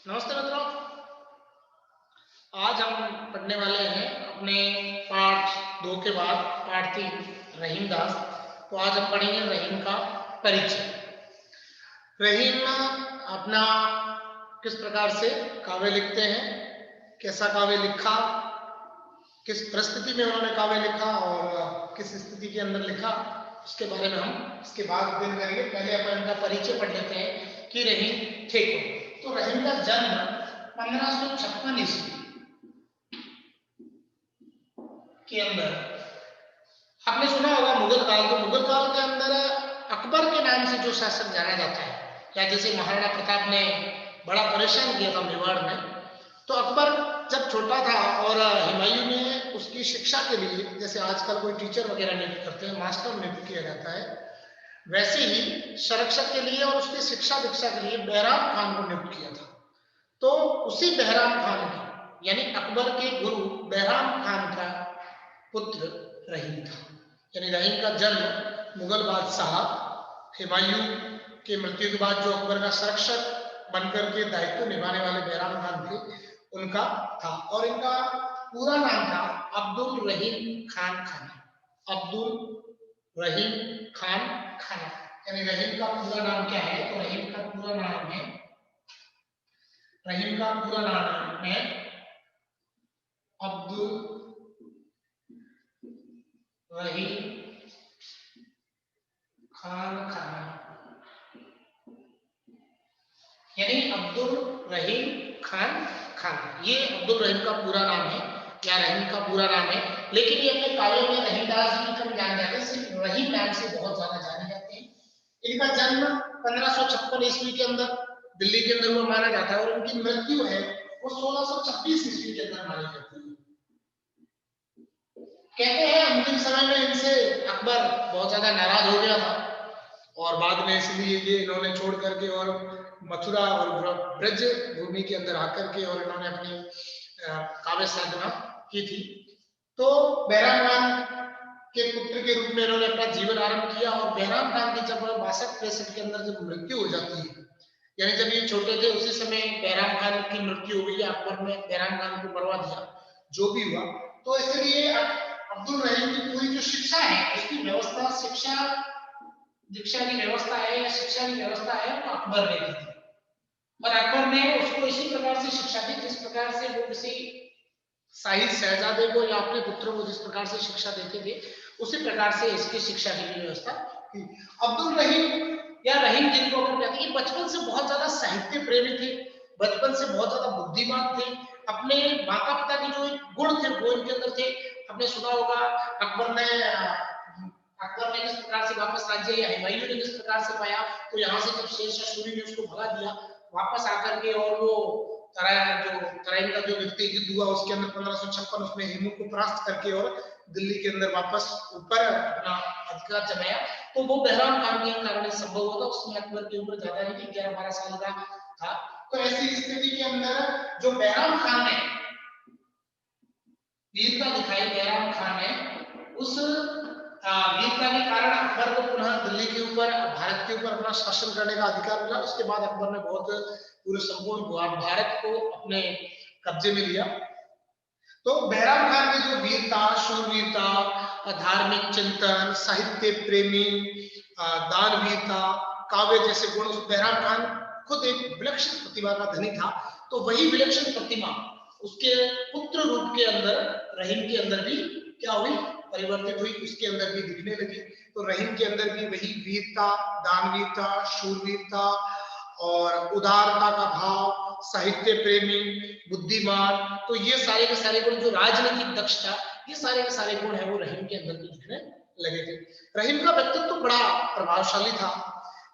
नमस्ते मित्रों। आज हम पढ़ने वाले हैं अपने पाठ 2 के बाद पाठ 3 रहीम दास। तो आज हम पढ़ेंगे रहीम का परिचय। रहीम अपना किस प्रकार से काव्य लिखते हैं, कैसा काव्य लिखा, किस परिस्थिति में उन्होंने काव्य लिखा और किस स्थिति के अंदर लिखा, उसके बारे में हम इसके बाद अध्ययन करेंगे। पहले अपन इनका परिचय पढ़ लेते हैं कि रहीम थे कौन। तो रहीम का जन्म 1556 ईस्वी के अंदर, आपने सुना होगा मुगल काल। तो मुगल काल के अंदर अकबर के नाम से जो शासक जाना जाता है, या जैसे महाराणा प्रताप ने बड़ा परेशान किया था मेवाड़ में, तो अकबर जब छोटा था और हुमायूं ने उसकी शिक्षा के लिए, जैसे आजकल कोई टीचर वगैरह नियुक्त करते हैं, मास्टर नियुक्त किया जाता है, वैसे ही संरक्षक के लिए और उसकी शिक्षा दीक्षा के लिए बैराम खान को नियुक्त किया था। तो उसी बैराम खान की, यानी अकबर के गुरु बैराम खान का पुत्र रहीम था। यानी रहीम का जन्म मुगल बादशाह हुमायूं के मृत्यु के बाद जो अकबर का संरक्षक बनकर के दायित्व निभाने वाले बैराम खान थे, उनका था। और इनका पूरा नाम था अब्दुल रहीम खान खाना। अब्दुल रहीम खान खाना, यानी रहीम का पूरा नाम क्या है? तो रहीम का पूरा नाम है, रहीम का पूरा नाम है अब्दुल रहीम खान खाना, यानी अब्दुल रहीम खान खान। ये अब्दुल रहीम का पूरा नाम है या रहीम का पूरा नाम है। लेकिन ये अपने काव्यों में रहीमदास जी कम जाने जाते हैं, सिर्फ रहीम नाम से बहुत ज्यादा जाने जाते हैं। इनका जन्म 1556 ईस्वी के अंदर दिल्ली के अंदर हुआ माना जाता है, और उनकी मृत्यु है वो 1626 ईस्वी के अंदर मानी जाती है। कहते हैं अंतिम समय में इनसे अकबर बहुत ज्यादा नाराज हो गया था, और बाद में इसलिए ये इन्होंने छोड़ करके और मथुरा और ब्रज भूमि के अंदर आकर के और इन्होंने अपनी काव्य साधना की थी। तो बैराम खान के पुत्र के रूप में इन्होंने अपना जीवन आरंभ किया। और बैराम खान की जब 62-63 के अंदर जब मृत्यु हो जाती है, यानी जब ये छोटे थे उसी समय बैराम खान की मृत्यु हो गई, अकबर ने बैराम खान को मरवा दिया, जो भी हुआ। तो इसलिए अब्दुल रहीम की पूरी जो शिक्षा है, उसकी व्यवस्था, शिक्षा दीक्षा की व्यवस्था है या शिक्षा की व्यवस्था है, वो अकबर ने की थी। और अकबर ने उसको इसी प्रकार से शिक्षा दी जिस प्रकार से वो किसी शाही शहजादे को या अपने पुत्र को जिस प्रकार से शिक्षा देते थे, उसी प्रकार से इसकी शिक्षा की भी व्यवस्था की। अब्दुल रहीम या रहीम जिनको अपन कहते हैं, बचपन से बहुत ज्यादा साहित्य प्रेमी थे, बचपन से बहुत ज्यादा बुद्धिमान थे। अपने माता पिता के जो गुण थे वो इनके अंदर थे। आपने सुना होगा अकबर ने किस प्रकार से वापस राज्य, या हुमायूं ने किस प्रकार से पाया। तो यहाँ से जब शेरशाह सूरी ने उसको भगा दिया वापस आकर के, और वो तराइन का जो व्यक्ति युद्ध हुआ उसके अंदर 1556 उसमें हेमू को परास्त करके और दिल्ली के अंदर वापस ऊपर अपना अधिकार जमाया। तो वो बहराम खान के कारण संभव हुआ था। उसमें अकबर की उम्र ज्यादा नहीं थी, 11-12 साल का था। तो ऐसी स्थिति के अंदर जो बहराम खान ने वीरता दिखाई, बहराम खान ने उस वीरता के कारण अकबर को पुनः दिल्ली के ऊपर, भारत के ऊपर अपना शासन करने का अधिकार मिला। उसके बाद अकबर ने बहुत पूरे संपूर्ण भारत को अपने कब्जे में लिया। तो बहराम खान की जो वीरता, शूरवीरता, धार्मिक चिंतन, साहित्य प्रेमी, दानवीरता, काव्य जैसे गुण, उस बहराम खान खुद एक विलक्षण प्रतिभा का धनी था। तो वही विलक्षण प्रतिभा उसके पुत्र रूप के अंदर, रहीम के अंदर भी क्या हुई? परिवर्तित हुई, उसके अंदर भी दिखने लगी। तो रहीम के अंदर भी वही वीरता, दानवीरता, शूरवीरता और उदारता का भाव, साहित्य प्रेमी, बुद्धिमान, तो ये सारे के सारे गुण, जो राजनीतिक दक्षता, ये सारे के सारे गुण है वो रहीम के अंदर भी दिखने लगे थे। रहीम का व्यक्तित्व तो बड़ा प्रभावशाली था।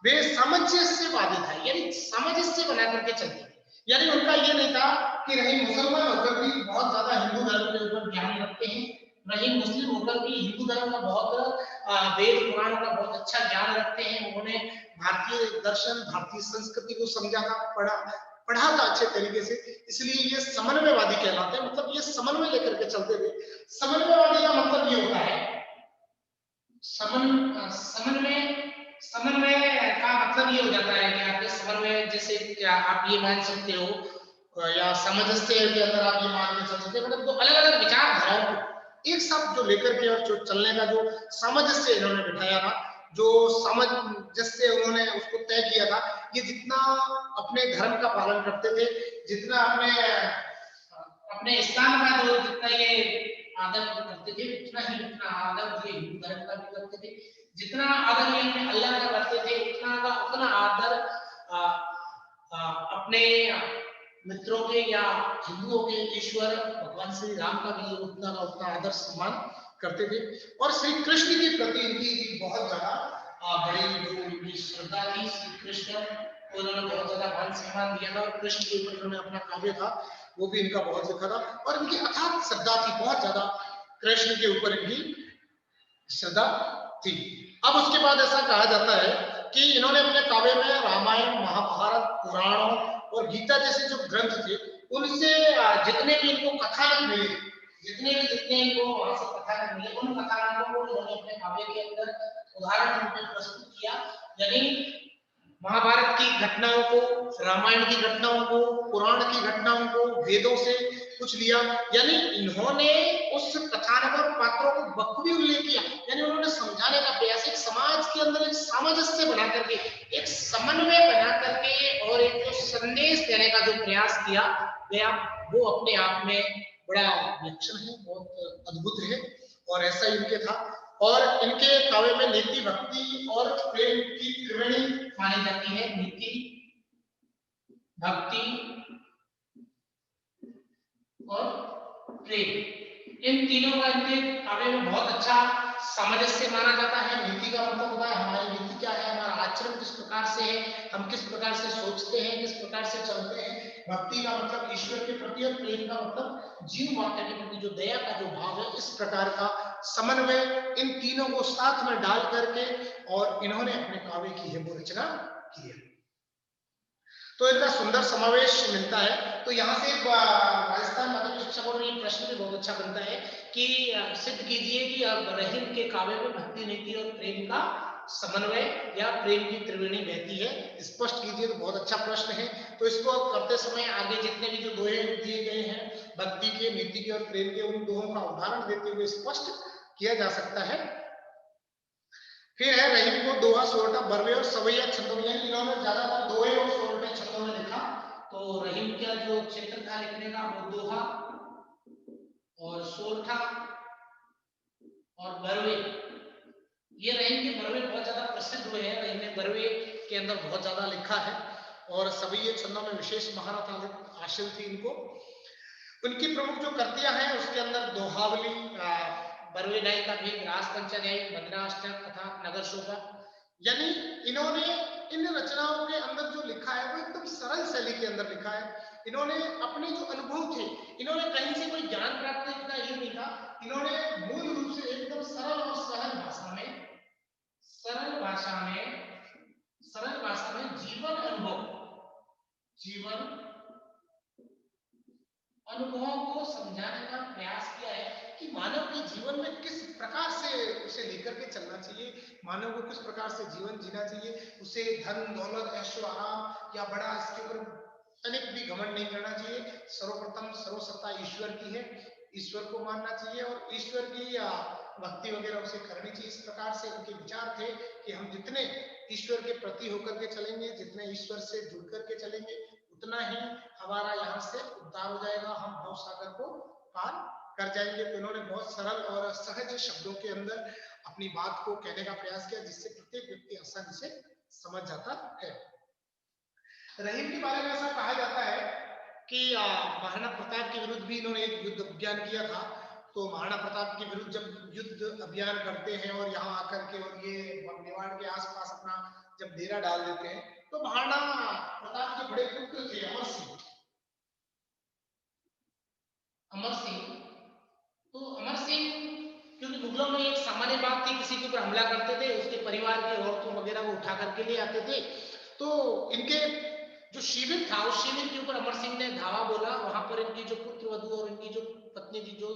वे सामंजस्यवादी था, यानी सामंजस्य बना करके चलते थे। यानी उनका ये नहीं था कि रहीम मुसलमान होकर भी बहुत ज्यादा हिंदू धर्म के ऊपर ज्ञान रखते हैं, रहीम मुस्लिम होकर भी हिंदू धर्म का बहुत, वेद पुराण का बहुत अच्छा ज्ञान रखते हैं। उन्होंने भारतीय दर्शन, भारतीय संस्कृति को समझा था, पढ़ा था अच्छे तरीके से, इसलिए ये समन्वयवादी कहलाते हैं। मतलब ये समन्वय लेकर के चलते थे। समन्वयवादी का मतलब ये होता है, समन्वय का मतलब ये हो जाता है कि आपके समन्वय में जैसे क्या आप ये मान सकते हो या सामंजस्य के अंदर आप ये मान के चल सकते हो, मतलब दो अलग अलग विचारधाराओं को एक साथ जो लेकर के और जो चलने का जो सामंजस्य इन्होंने बिठाया था, जो सामंजस्य उन्होंने उसको तय किया था, ये जितना अपने धर्म का पालन करते थे, जितना अपने इस्लाम का जो जितना ये आदर करते थे, उतना आदर ये हिंदू धर्म का भी करते थे, जितना आदर ये अपने अल्लाह का करते थे, उतना आदर अपने मित्रों के या हिंदुओं के ईश्वर भगवान श्री राम का भी उतना का उतना आदर सम्मान करते थे। और श्री कृष्ण के प्रति इनकी बहुत ज्यादा बड़ी जो इनकी श्रद्धा थी, श्री कृष्ण को उन्होंने बहुत ज्यादा मान सम्मान दिया था, और कृष्ण के ऊपर इन्होंने अपना काव्य था वो भी इनका बहुत लिखा था, और इनकी अथात श्रद्धा थी, बहुत ज्यादा कृष्ण के ऊपर इनकी श्रद्धा थी। अब उसके बाद ऐसा कहा जाता है कि इन्होंने अपने काव्य में रामायण, महाभारत, पुराणों और गीता जैसे जो ग्रंथ थे, उनसे जितने भी इनको कथानक मिले, जितने इनको वहां से कथानक मिले, उन कथानकों को इन्होंने अपने काव्य के अंदर उदाहरण रूप में प्रस्तुत किया। यानी महाभारत की घटनाओं को, रामायण की घटनाओं को, पुराण की घटनाओं को, वेदों से कुछ लिया, यानी इन्होंने उस कथानक और पात्रों को बखूबी उल्लेख किया, यानी उन्होंने समझाने का प्रयास, एक समाज के अंदर एक सामंजस्य बना करके, एक समन्वय बना करके और एक जो संदेश देने का जो प्रयास किया गया, वो अपने आप में बड़ा विलक्षण है, बहुत अद्भुत है, और ऐसा इनके था। और इनके काव्य में नीति, भक्ति और प्रेम की त्रिवेणी मानी जाती है। नीति, भक्ति और प्रेम, इन तीनों का इनके काव्य में बहुत अच्छा सामंजस्य माना जाता है। नीति का मतलब होता है हमारी नीति क्या है, हमारा आचरण किस प्रकार से है, हम किस प्रकार से सोचते हैं, किस प्रकार से चलते हैं। भक्ति का मतलब ईश्वर के प्रति, और प्रेम का मतलब जीव मात्र के प्रति जो दया का जो भाव है, इस प्रकार का समन्वय इन तीनों को साथ में डाल करके और इन्होंने अपने काव्य की है वो रचना की है। तो इनका सुंदर समावेश मिलता है। तो यहाँ से राजस्थान माध्यमिक शिक्षा बोर्ड में प्रश्न भी बहुत अच्छा बनता है कि सिद्ध कीजिए कि रहीम के काव्य में भक्ति, नीति और प्रेम का समन्वय या प्रेम की त्रिवेणी बहती है, स्पष्ट कीजिए। तो बहुत अच्छा प्रश्न है। तो इसको करते समय आगे जितने भी जो दोहे दिए गए हैं भक्ति के, नीति के और प्रेम के, उन दोहों का उदाहरण देते हुए स्पष्ट किया जा सकता है। फिर है रहीम को दोहा, सोरठा, बरवे और सवैया छंदों में, इन्होंने ज्यादातर दोहे और सोरठे छंदों में लिखा। तो रहीम का जो क्षेत्र था लिखने का वो दोहा और सोरठा और बरवे, ये रहीम के बरवे बहुत ज्यादा प्रसिद्ध हुए हैं। रहीम ने बरवे के अंदर बहुत ज्यादा लिखा है, और सवैया छंदों में विशेष महारत हासिल थी इनको। उनकी प्रमुख जो कृतियां हैं उसके अंदर दोहावली, बरवे नायिका भी, रास पंचाध्यायी, मद्राष्टक तथा नगर शोभा, यानी इन्होंने इन रचनाओं के अंदर जो लिखा है वो एकदम सरल शैली के अंदर लिखा है। इन्होंने अपने जो अनुभव थे, इन्होंने कहीं से कोई ज्ञान प्राप्त इतना ये नहीं था, इन्होंने मूल रूप से एकदम सरल और सहज भाषा में, सरल भाषा में जीवन अनुभवों को समझाने का प्रयास किया है कि मानव के जीवन में किस प्रकार से उसे लेकर के चलना चाहिए, मानव को किस प्रकार से जीवन जीना चाहिए, उसे धन दौलत ऐशो आराम या बड़ा इसके ऊपर तनिक भी घमंड नहीं करना चाहिए। सर्वप्रथम सर्वसत्ता ईश्वर की है, ईश्वर को मानना चाहिए और ईश्वर की भक्ति वगैरह उसे करनी चाहिए। इस प्रकार से उनके विचार थे कि हम जितने ईश्वर के प्रति होकर के चलेंगे, जितने ईश्वर से जुड़ करके चलेंगे, उतना ही हमारा यहाँ से उद्धार हो जाएगा, हम भव सागर को पार कर जाएंगे। तो इन्होंने बहुत सरल और सहज शब्दों के अंदर अपनी बात को कहने का प्रयास किया, जिससे प्रत्येक व्यक्ति आसानी से समझ जाता है। रहीम के बारे में ऐसा कहा जाता है कि महाराणा प्रताप के विरुद्ध भी इन्होंने एक युद्ध अभियान किया था। तो महाराणा प्रताप के विरुद्ध जब युद्ध अभियान करते हैं और यहाँ आकर के और ये मेवाड़ के आसपास अपना जब डेरा डाल देते हैं, तो महाराणा प्रताप के बड़े पुत्र थे अमर सिंह। तो अमर सिंह, क्योंकि मुगलों में एक सामान्य बात थी, किसी के ऊपर हमला करते थे उसके परिवार की औरतों वगैरह को उठा करके ले आते थे। तो इनके जो शिविर था उस शिविर के ऊपर अमर सिंह ने धावा बोला, वहां पर इनकी जो पुत्र वधु और इनकी जो पत्नी थी, जो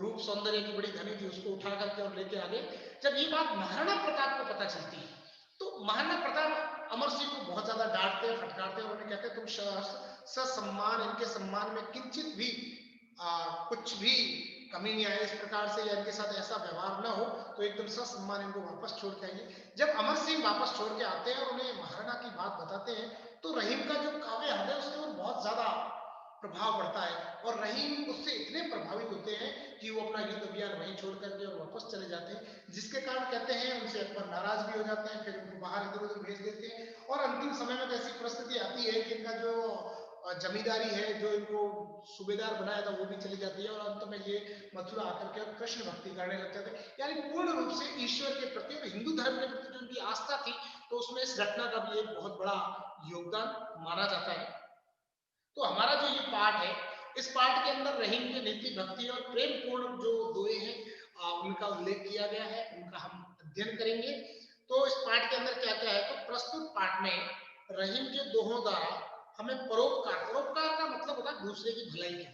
रूप सौंदर्य की बड़ी धनी थी, उसको उठा करके और लेके आ गए। जब ये बात महाराणा प्रताप को पता चलती है, तो महाराणा प्रताप अमर सिंह को बहुत ज्यादा डांटते हैं, फटकारते हैं और उन्हें कहते हैं तुम ससम्मान, इनके सम्मान में किंचित भी कुछ भी कमी नहीं आए, इस प्रकार से या इनके साथ ऐसा व्यवहार ना हो, तो एकदम ससम्मान इनको वापस छोड़ के आइए। जब अमर सिंह वापस छोड़ के आते हैं और उन्हें महाराणा की बात बताते हैं, तो रहीम का जो काव्य हृदय उसके ऊपर बहुत ज्यादा प्रभाव पड़ता है और रहीम उससे इतने प्रभावित होते हैं कि वो अपना युद्ध अभियान वहीं छोड़ करके और वापस चले जाते हैं, जिसके कारण कहते हैं उनसे अकबर नाराज भी हो जाते हैं, फिर उनको बाहर इधर उधर भेज देते हैं और अंतिम समय में ऐसी परिस्थिति आती है कि इनका जो जमींदारी है, जो इनको सूबेदार बनाया था, वो भी चली जाती है और अंत में ये मथुरा आकर के और कृष्ण भक्ति करने लग जाते हैं। यानी पूर्ण रूप से ईश्वर के प्रति और हिंदू धर्म के प्रति जो उनकी आस्था थी, तो उसमें इस घटना का भी एक बहुत बड़ा योगदान माना जाता है। तो हमारा जो ये पाठ है, इस पाठ के अंदर रहीम के नीति, भक्ति और प्रेम पूर्ण जो दोहे हैं उनका उल्लेख किया गया है, उनका हम अध्ययन करेंगे। तो इस पाठ के अंदर क्या क्या है, तो प्रस्तुत पाठ में रहीम के दोहों द्वारा हमें परोपकार, परोपकार का मतलब होता है दूसरे की भलाई का,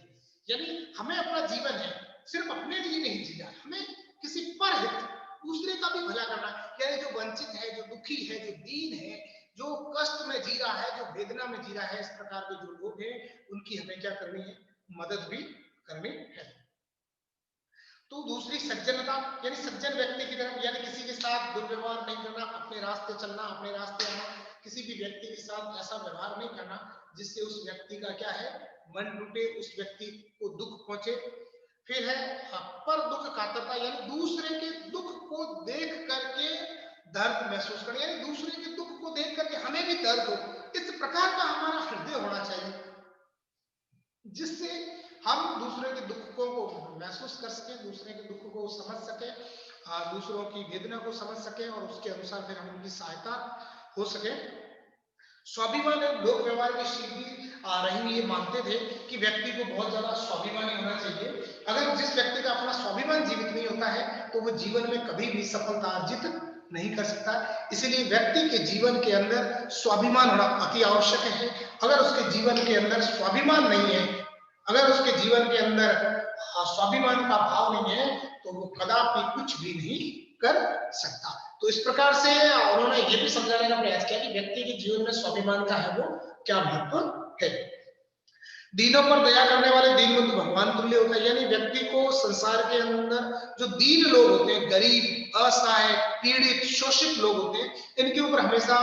यानी हमें अपना जीवन है सिर्फ अपने लिए नहीं जीना, हमें किसी परहित दूसरे का भी भला करना, यानी जो वंचित है, जो दुखी है, जो दीन है, जो कष्ट में जी रहा है, जो वेदना में जी रहा है, इस प्रकार के जो लोग हैं उनकी हमें क्या करनी है, मदद भी करनी है। तो दूसरी सज्जनता, यानी सज्जन व्यक्ति की तरफ, यानी किसी के साथ दुर्व्यवहार नहीं करना, अपने रास्ते चलना, अपने रास्ते आना, किसी भी व्यक्ति के साथ ऐसा व्यवहार नहीं करना जिससे उस व्यक्ति का क्या है, मन टूटे, उस व्यक्ति को दुख पहुंचे। फिर है पर दुख कातरता, यानी दूसरे के दुख को देख करके दर्द महसूस करना, यानी दूसरे के दुख को देख करके हमें भी दर्द हो, इस प्रकार का हमारा हृदय होना चाहिए, जिससे हम दूसरे के दुख को महसूस कर सके, दूसरे के दुख को समझ सके, दूसरों की वेदना को समझ सके और उसके अनुसार फिर हम उनकी सहायता हो सके। स्वाभिमान लोक व्यवहार की शिल्पी रहीम ये मानते थे कि व्यक्ति को बहुत ज्यादा स्वाभिमानी होना चाहिए। अगर जिस व्यक्ति का अपना स्वाभिमान जीवित नहीं होता है तो वो जीवन में कभी भी सफलता अर्जित नहीं कर सकता। इसलिए व्यक्ति के जीवन के अंदर स्वाभिमान होना अति आवश्यक है। अगर उसके जीवन के अंदर स्वाभिमान नहीं है, अगर उसके जीवन के अंदर स्वाभिमान का भाव नहीं है, तो वो कदापि कुछ भी नहीं कर सकता। तो इस प्रकार से उन्होंने ये भी समझाने का प्रयास किया कि व्यक्ति के जीवन में स्वाभिमान का है वो क्या महत्व है। दीनों पर दया करने वाले दीन बंधु भगवान तुल्य होता है, यानी व्यक्ति को संसार के अंदर जो दीन लोग होते हैं, गरीब, असहाय, पीड़ित, शोषित लोग होते हैं, इनके ऊपर हमेशा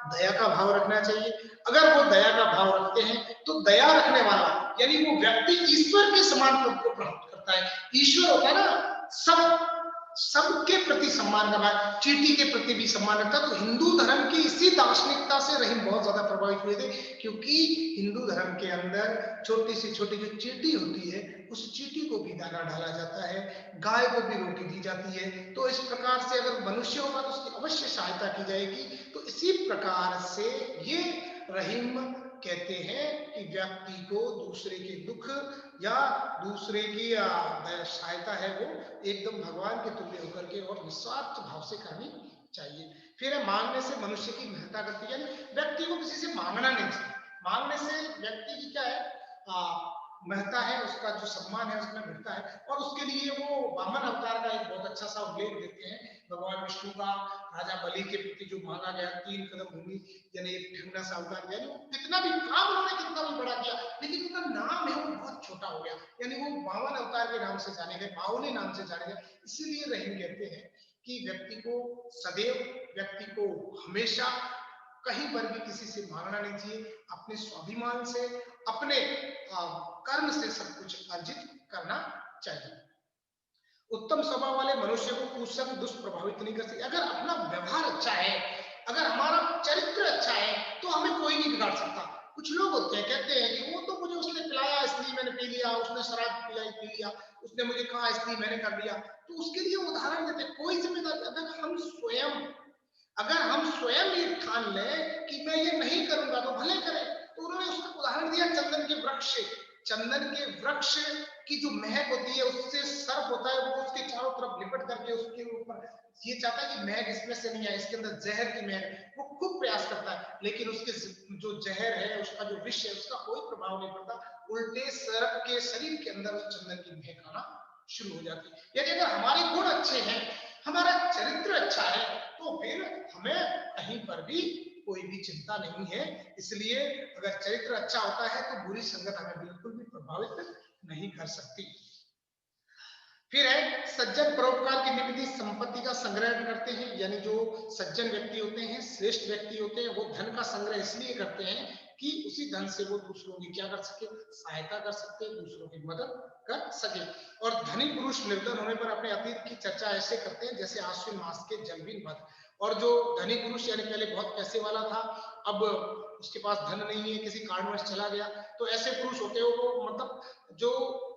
दया का भाव रखना चाहिए। अगर वो दया का भाव रखते हैं तो दया रखने वाला यानी वो व्यक्ति ईश्वर के समान पद को प्राप्त करता है। ईश्वर होता है ना, सबके प्रति सम्मान करना, चींटी के प्रति भी सम्मान रखता है। तो हिंदू धर्म की इसी दार्शनिकता से रहीम बहुत ज्यादा प्रभावित हुए थे, क्योंकि हिंदू धर्म के अंदर छोटी से छोटी जो चींटी होती है, उस चींटी को भी दाना डाला जाता है, गाय को भी रोटी दी जाती है। तो इस प्रकार से अगर मनुष्य होगा तो उसकी अवश्य सहायता की जाएगी। तो इसी प्रकार से ये रहीम कहते हैं कि व्यक्ति को दूसरे के दुख या दूसरे की सहायता है वो एकदम भगवान के तुल्य होकर के और निस्वार्थ भाव से करनी चाहिए। फिर मांगने से मनुष्य की महत्ता करती है, यानी व्यक्ति को किसी से मांगना नहीं चाहिए। मांगने से व्यक्ति की क्या है, महत्ता है, उसका जो सम्मान है उसमें बढ़ता है। और उसके लिए वो वामन अवतार का एक बहुत अच्छा सा उल्लेख देते हैं, भगवान विष्णु का राजा बलि के प्रति जो मांगा गया 3 कदम भूमि, यानी एक ठंडा सा अवतार, यानी कितना भी काम उन्होंने कितना भी बड़ा किया, लेकिन उनका नाम है वो बहुत छोटा हो गया, यानी वो वामन अवतार के नाम से जाने गए, बावली नाम से जाने गए। इसीलिए रहीम कहते हैं कि व्यक्ति को सदैव, व्यक्ति को हमेशा कहीं पर भी किसी से मांगना नहीं चाहिए, अपने स्वाभिमान से, अपने कर्म से सब कुछ अर्जित करना चाहिए। उत्तम स्वभाव वाले मनुष्य को कुसंग दुष्प्रभावित नहीं कर सकते। अगर अपना व्यवहार अच्छा है, अगर हमारा चरित्र अच्छा है, तो हमें कोई नहीं बिगाड़ सकता। कुछ लोग होते हैं, कहते हैं कि वो तो मुझे उसने पिलाया इसलिए मैंने पी लिया, उसने शराब पिलाई पी लिया, उसने मुझे कहा इसलिए मैंने कर लिया। तो उसके लिए उदाहरण देते हैं, कोई जिम्मेदारी अगर हम स्वयं ये ठान लें कि मैं ये नहीं करूंगा तो भले करें। तो उन्होंने उसका उदाहरण दिया चंदन के वृक्ष से। चंदन के वृक्ष की जो महक होती है, उससे सर्प होता है, वो उसके चारों तरफ लिपट करके उसके ऊपर ये चाहता है कि महक इसमें से नहीं आए, इसके अंदर जहर की महक, वो खूब प्रयास करता है, लेकिन उसके जो जहर है, उसका जो विष है, उसका कोई प्रभाव नहीं पड़ता। उल्टे सर्प के शरीर के अंदर उस चंदन की महक आना शुरू हो जाती है। यानी अगर हमारे गुण अच्छे हैं, हमारा चरित्र अच्छा है, तो फिर हमें कहीं पर भी कोई भी चिंता नहीं है। इसलिए अगर चरित्र अच्छा होता है तो बुरी संगत हमें बिल्कुल भी प्रभावित नहीं कर सकती। फिर है सज्जन परोपकार की निमित्त संपत्ति का संग्रह करते हैं, यानी जो सज्जन व्यक्ति होते हैं, श्रेष्ठ व्यक्ति होते हैं, वो धन का संग्रह इसलिए करते हैं कि उसी धन से वो दूसरों की क्या कर सके, सहायता कर सकते, दूसरों की मदद कर सके। और धनी पुरुष निर्धन होने पर अपने अतीत की चर्चा ऐसे करते हैं जैसे आश्विन मास के जलबिन मत। और जो धनी पुरुष यानी पहले बहुत पैसे वाला था, अब उसके पास धन नहीं है, किसी कारणवश चला गया, तो ऐसे पुरुष होते हैं वो मतलब जो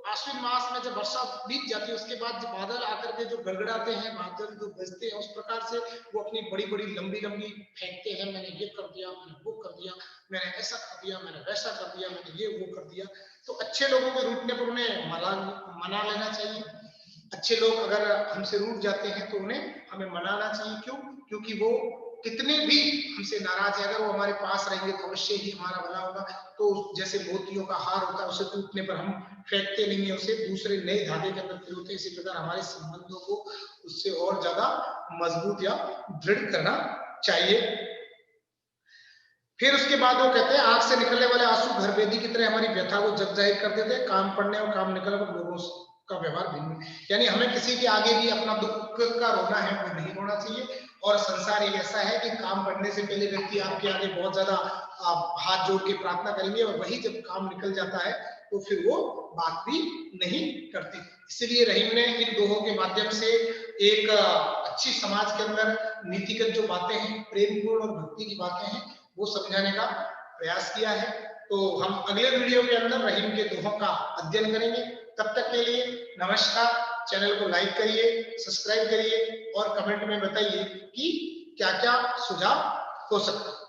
आश्विन मास में जब वर्षा बीत जाती है उसके बाद जब बादल आकर के जो गड़गड़ाते हैं, बादल जो बजते हैं, उस प्रकार से वो अपनी बड़ी बड़ी लंबी लंबी फेंकते हैं, मैंने ये कर दिया, मैंने वो कर दिया, मैंने ऐसा कर दिया, मैंने वैसा कर दिया, मैंने ये वो कर दिया। तो अच्छे लोगों के रूठने पर उन्हें मना लेना चाहिए। अच्छे लोग अगर हमसे रूठ जाते हैं तो उन्हें हमें मनाना चाहिए। क्यों? क्योंकि वो कितने भी हमसे नाराज है, अगर वो हमारे पास रहेंगे तो अवश्य ही हमारा भला होगा। तो जैसे मोतियों का हार होता है, उसे टूटने पर हम फेंकते नहीं है, उसे दूसरे नए धागे के अंदर पिरोते हैं। इसी प्रकार हमारे संबंधों को उससे और ज्यादा मजबूत या दृढ़ करना चाहिए। फिर उसके बाद वो कहते हैं आंख से निकलने वाले आंसू घर वेदी की तरह हमारी व्यथा को जग जाहिर कर देते हैं। काम पड़ने और काम निकलने पर लोगों का व्यवहार भिन्न, यानी हमें किसी के आगे भी अपना दुख का रोना है वो नहीं रोना चाहिए। और संसार एक ऐसा है कि काम पड़ने से पहले व्यक्ति आपके आगे बहुत ज्यादा हाथ जोड़ के प्रार्थना करेंगे, और वही जब काम निकल जाता है तो फिर वो बात भी नहीं करते। इसलिए रहीम ने इन दोहों के माध्यम से एक अच्छी समाज के अंदर नीतिगत जो बातें हैं, प्रेमपूर्ण और भक्ति की बातें हैं, वो समझाने का प्रयास किया है। तो हम अगले वीडियो के अंदर रहीम के दोहों का अध्ययन करेंगे। तब तक के लिए नमस्कार। चैनल को लाइक करिए, सब्सक्राइब करिए और कमेंट में बताइए कि क्या क्या सुझाव हो सकता है।